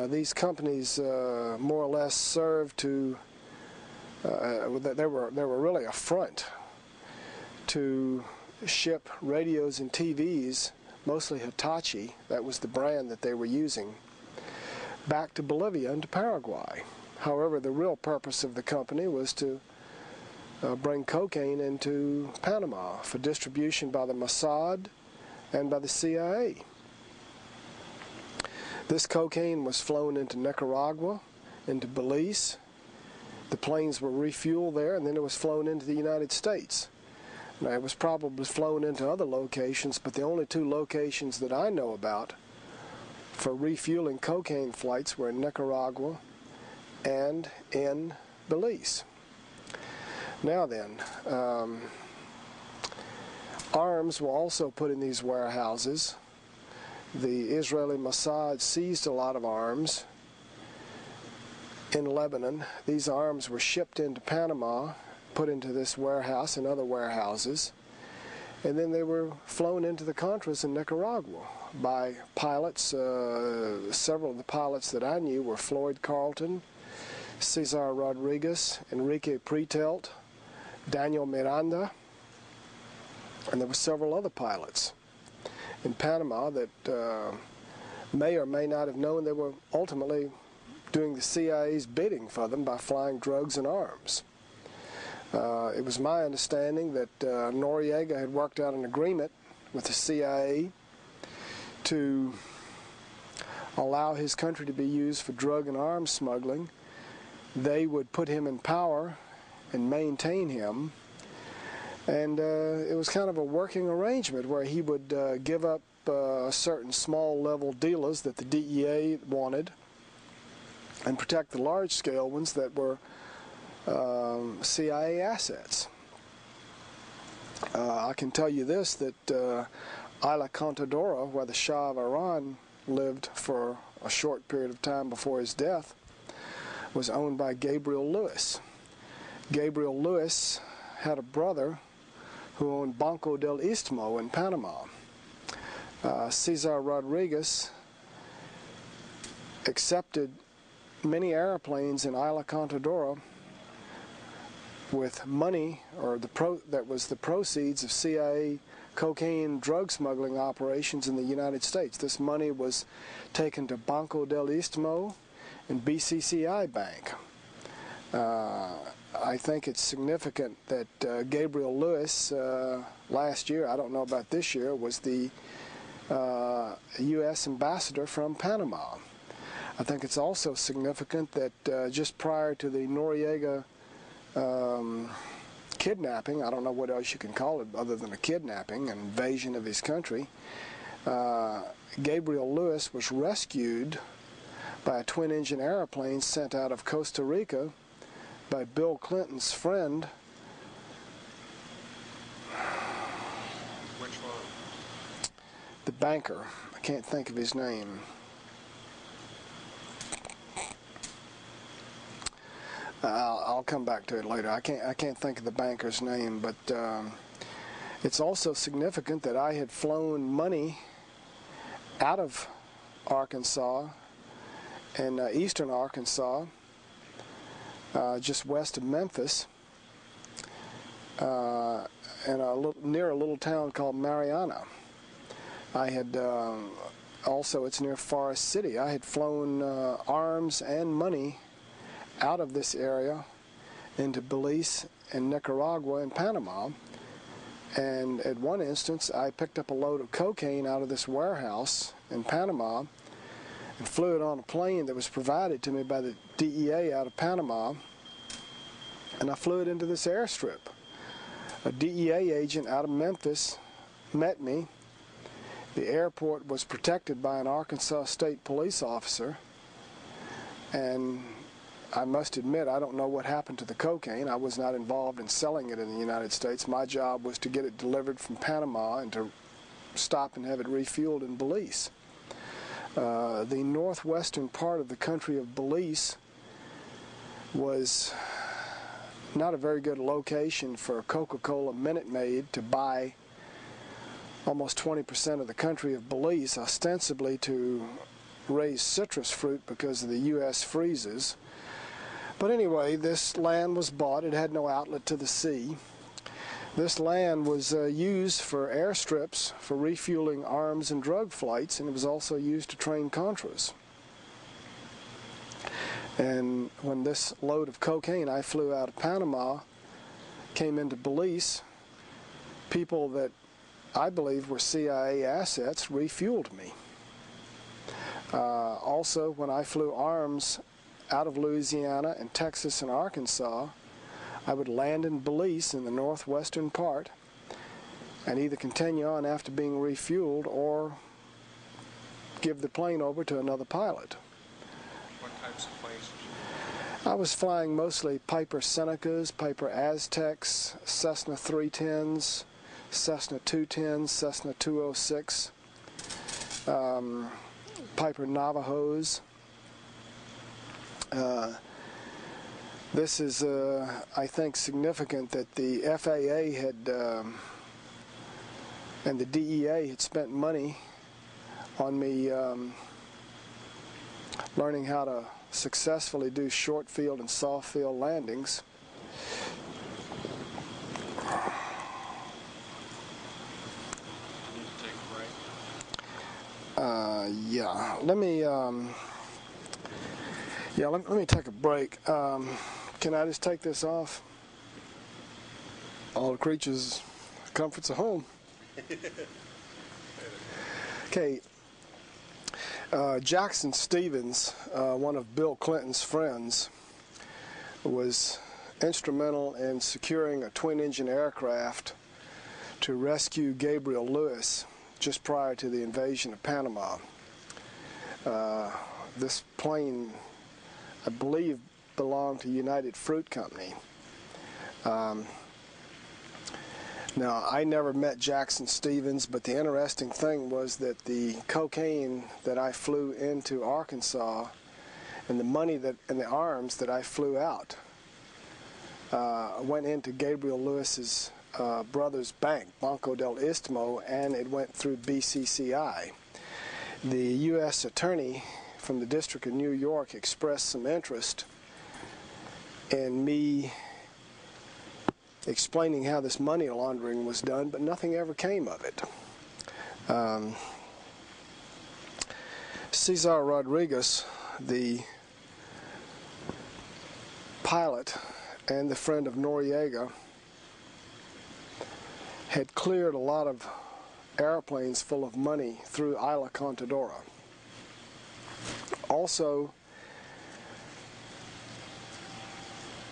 These companies more or less served to, they were really a front to ship radios and TVs, mostly Hitachi, that was the brand that they were using, back to Bolivia and to Paraguay. However, the real purpose of the company was to bring cocaine into Panama for distribution by the Mossad and by the CIA. This cocaine was flown into Nicaragua, into Belize. The planes were refueled there, and then it was flown into the United States. Now, it was probably flown into other locations, but the only two locations that I know about for refueling cocaine flights were in Nicaragua and in Belize. Now then, arms were also put in these warehouses. The Israeli Mossad seized a lot of arms in Lebanon. These arms were shipped into Panama, put into this warehouse and other warehouses, and then they were flown into the Contras in Nicaragua by pilots. Several of the pilots that I knew were Floyd Carlton, Cesar Rodriguez, Enrique Pretelt, Daniel Miranda, and there were several other pilots in Panama that may or may not have known they were ultimately doing the CIA's bidding for them by flying drugs and arms. It was my understanding that Noriega had worked out an agreement with the CIA to allow his country to be used for drug and arms smuggling. They would put him in power and maintain him, and it was kind of a working arrangement where he would give up certain small level dealers that the DEA wanted and protect the large scale ones that were CIA assets. I can tell you this, that Iran-Contra, where the Shah of Iran lived for a short period of time before his death, was owned by Gabriel Lewis. Gabriel Lewis had a brother who owned Banco del Istmo in Panama. Cesar Rodriguez accepted many airplanes in Iran-Contra with money, or that was the proceeds of CIA cocaine drug smuggling operations in the United States. This money was taken to Banco del Istmo and BCCI Bank. I think it's significant that Gabriel Lewis last year, I don't know about this year, was the U.S. ambassador from Panama. I think it's also significant that just prior to the Noriega kidnapping, I don't know what else you can call it other than a kidnapping, an invasion of his country, Gabriel Lewis was rescued by a twin-engine airplane sent out of Costa Rica by Bill Clinton's friend. Which one? The banker. I can't think of his name. I'll come back to it later. I can't think of the banker's name, but it's also significant that I had flown money out of Arkansas and eastern Arkansas, just west of Memphis, and near a little town called Mariana. I had also, it's near Forest City. I had flown arms and money out of this area into Belize and Nicaragua and Panama, and at one instance I picked up a load of cocaine out of this warehouse in Panama and flew it on a plane that was provided to me by the DEA out of Panama, and I flew it into this airstrip. A DEA agent out of Memphis met me. The airport was protected by an Arkansas State police officer, and I must admit, I don't know what happened to the cocaine. I was not involved in selling it in the United States. My job was to get it delivered from Panama and to stop and have it refueled in Belize. The northwestern part of the country of Belize was not a very good location for Coca-Cola Minute Maid to buy almost 20% of the country of Belize, ostensibly to raise citrus fruit because of the U.S. freezes. But anyway, this land was bought. It had no outlet to the sea. This land was used for airstrips for refueling arms and drug flights, and it was also used to train Contras. And when this load of cocaine I flew out of Panama came into Belize, people that I believe were CIA assets refueled me. Also, when I flew arms out of Louisiana and Texas and Arkansas, I would land in Belize in the northwestern part and either continue on after being refueled or give the plane over to another pilot. What types of planes did you I was flying mostly Piper Senecas, Piper Aztecs, Cessna 310s, Cessna 210s, Cessna 206, Piper Navajos. This is, I think, significant that the FAA had and the DEA had spent money on me learning how to successfully do short field and soft field landings. need to take a break? Yeah. Let me take a break. Can I just take this off? All the creatures' comforts of home. Okay. Jackson Stevens, one of Bill Clinton's friends, was instrumental in securing a twin-engine aircraft to rescue Gabriel Lewis just prior to the invasion of Panama. This plane, I believe, belonged to United Fruit Company. Now, I never met Jackson Stevens, but the interesting thing was that the cocaine that I flew into Arkansas and the money and the arms that I flew out went into Gabriel Lewis's brother's bank, Banco del Istmo, and it went through BCCI. The U.S. attorney from the District of New York expressed some interest in me explaining how this money laundering was done, but nothing ever came of it. Cesar Rodriguez, the pilot and the friend of Noriega, had cleared a lot of airplanes full of money through Isla Contadora. Also,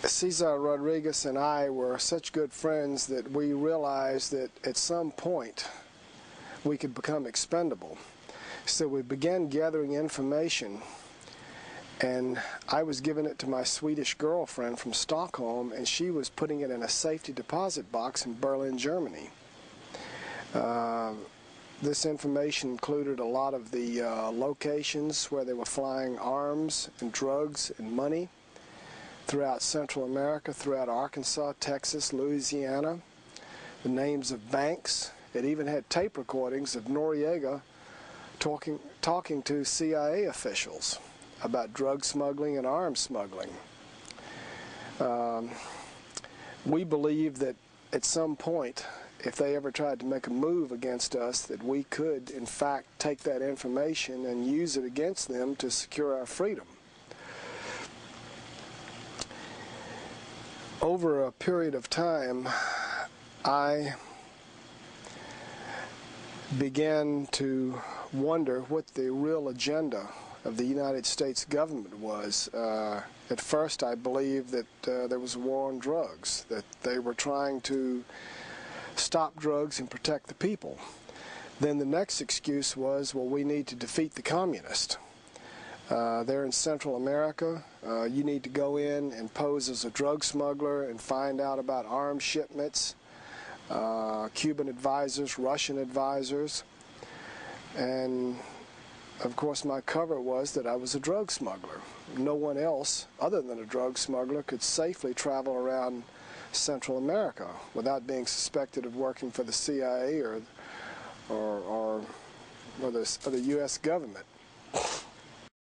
Cesar Rodriguez and I were such good friends that we realized that at some point we could become expendable. So we began gathering information, and I was giving it to my Swedish girlfriend from Stockholm, and she was putting it in a safety deposit box in Berlin, Germany. This information included a lot of the locations where they were flying arms and drugs and money throughout Central America, throughout Arkansas, Texas, Louisiana, the names of banks. It even had tape recordings of Noriega talking to CIA officials about drug smuggling and arms smuggling. We believe that at some point, if they ever tried to make a move against us, that we could, in fact, take that information and use it against them to secure our freedom. Over a period of time, I began to wonder what the real agenda of the United States government was. At first, I believed that there was a war on drugs, that they were trying to stop drugs and protect the people. Then the next excuse was, well, we need to defeat the communists. They're in Central America. You need to go in and pose as a drug smuggler and find out about arms shipments, Cuban advisors, Russian advisors. And, of course, my cover was that I was a drug smuggler. No one else, other than a drug smuggler, could safely travel around Central America without being suspected of working for the CIA or the U.S. government.